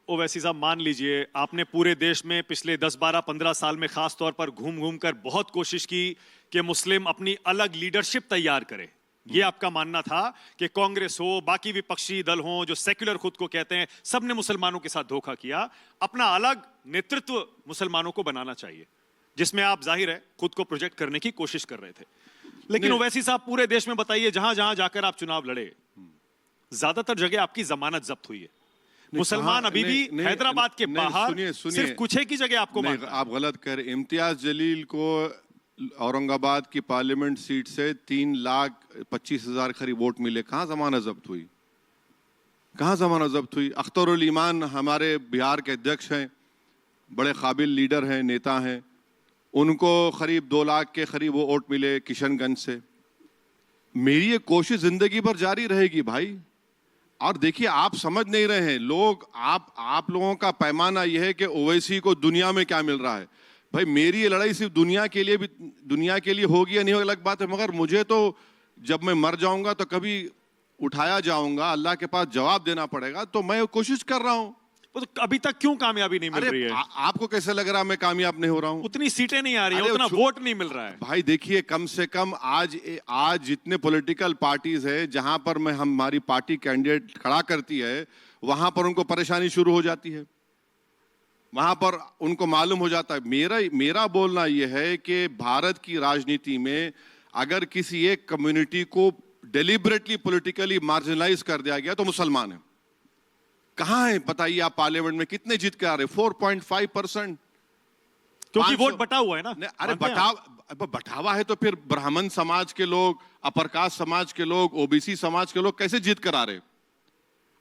ओवैसी साहब, मान लीजिए आपने पूरे देश में पिछले 10, 12, 15 साल में खास तौर पर घूम घूम कर बहुत कोशिश की कि मुस्लिम अपनी अलग लीडरशिप तैयार करे। ये आपका मानना था कि कांग्रेस हो, बाकी विपक्षी दल हो जो सेक्युलर खुद को कहते हैं, सबने मुसलमानों के साथ धोखा किया। अपना अलग नेतृत्व मुसलमानों को बनाना चाहिए, जिसमें आप जाहिर है खुद को प्रोजेक्ट करने की कोशिश कर रहे थे। लेकिन ओवैसी साहब, पूरे देश में बताइए, जहां जहां जाकर आप चुनाव लड़े, ज्यादातर जगह आपकी जमानत जब्त हुई है। मुसलमान अभी भी हैदराबाद के बाहर सिर्फ कुछ एक ही जगह आपको मानता है। आप गलत कर रहे। इम्तियाज जलील को औरंगाबाद की पार्लियामेंट सीट से 3,25,000 करीब वोट मिले। कहां जमानत जब्त हुई? कहां जमानत जब्त हुई? अख्तरुल ईमान हमारे बिहार के अध्यक्ष हैं, बड़े काबिल लीडर हैं, नेता हैं। उनको करीब 2 लाख के करीब वो वोट मिले किशनगंज से। मेरी ये कोशिश जिंदगी भर जारी रहेगी भाई। और देखिए, आप समझ नहीं रहे हैं लोग, आप लोगों का पैमाना यह है कि ओवैसी को दुनिया में क्या मिल रहा है। भाई, मेरी ये लड़ाई सिर्फ दुनिया के लिए होगी या नहीं होगी अलग बात है, मगर मुझे तो जब मैं मर जाऊंगा तो कभी उठाया जाऊंगा, अल्लाह के पास जवाब देना पड़ेगा। तो मैं कोशिश कर रहा हूं। तो अभी तक क्यों कामयाबी नहीं मिल रही है? आपको कैसे लग रहा है मैं कामयाब नहीं हो रहा हूं? उतनी सीटें नहीं आ रही हैं, उतना वोट नहीं मिल रहा है। भाई देखिए, कम से कम आज जितने पॉलिटिकल पार्टीज है, जहां पर हमारी पार्टी कैंडिडेट खड़ा करती है, वहां पर उनको परेशानी शुरू हो जाती है। वहां पर उनको मालूम हो जाता है। मेरा बोलना यह है कि भारत की राजनीति में अगर किसी एक कम्युनिटी को डेलिबरेटली पॉलिटिकली मार्जिनलाइज कर दिया गया तो मुसलमान है। कहां है बताइए आप? पार्लियामेंट में कितने जीत के आ रहे? 4.5%। क्योंकि वोट बटा हुआ है ना। अरे बटावा है तो फिर ब्राह्मण समाज के लोग, अपर कास्ट समाज के लोग, ओबीसी समाज के लोग कैसे जीत कर आ रहे?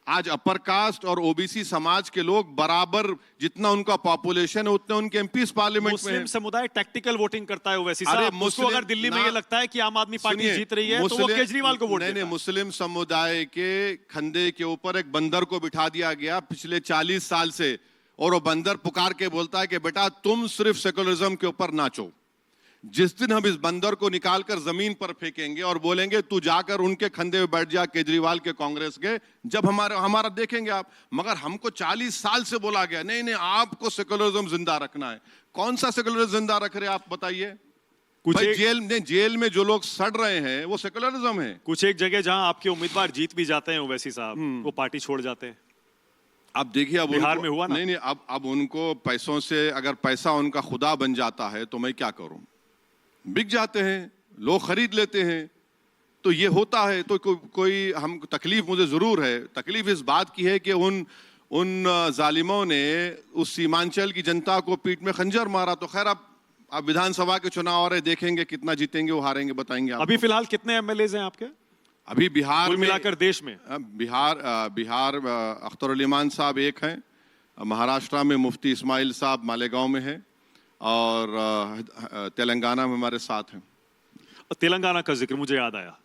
आज अपर कास्ट और ओबीसी समाज के लोग बराबर, जितना उनका पॉपुलेशन है उतने उनके एमपीस पार्लियामेंट में। मुस्लिम समुदाय टैक्टिकल वोटिंग करता है ओवैसी साहब। उसको अगर दिल्ली में ये लगता है कि आम आदमी पार्टी जीत रही है तो वो केजरीवाल को वोट देता है। नहीं, मुस्लिम समुदाय के कंधे के ऊपर एक बंदर को बिठा दिया गया पिछले 40 साल से, और वो बंदर पुकार के बोलता है कि बेटा तुम सिर्फ सेकुलरिज्म के ऊपर नाचो। जिस दिन हम इस बंदर को निकालकर जमीन पर फेंकेंगे और बोलेंगे तू जाकर उनके कंधे पे बैठ जा, केजरीवाल के, कांग्रेस के, जब हमारा देखेंगे आप। मगर हमको 40 साल से बोला गया नहीं नहीं, आपको सेकुलरिज्म जिंदा रखना है। कौन सा सेकुलरिज्म जिंदा रख रहे हैं आप बताइए? जेल में जो लोग सड़ रहे हैं वो सेकुलरिज्म है। कुछ एक जगह जहां आपके उम्मीदवार जीत भी जाते हैं ओवैसी साहब, वो पार्टी छोड़ जाते हैं। अब देखिए, अब बिहार में हुआ ना। नहीं, अब उनको पैसों से, अगर पैसा उनका खुदा बन जाता है तो मैं क्या करूं? बिक जाते हैं, लोग खरीद लेते हैं, तो ये होता है। तो कोई हम तकलीफ मुझे जरूर है। तकलीफ इस बात की है कि उन जालिमों ने उस सीमांचल की जनता को पीठ में खंजर मारा। तो खैर, अब विधानसभा के चुनाव आ रहे, देखेंगे कितना जीतेंगे वो हारेंगे, बताएंगे आप। अभी फिलहाल कितने एमएलए हैं आपके? अभी बिहार में मिलाकर देश में बिहार अख्तरुल ईमान साहब एक हैं, महाराष्ट्र में मुफ्ती इस्माइल साहब मालेगांव में है, और तेलंगाना में हमारे साथ हैं। तेलंगाना का जिक्र मुझे याद आया।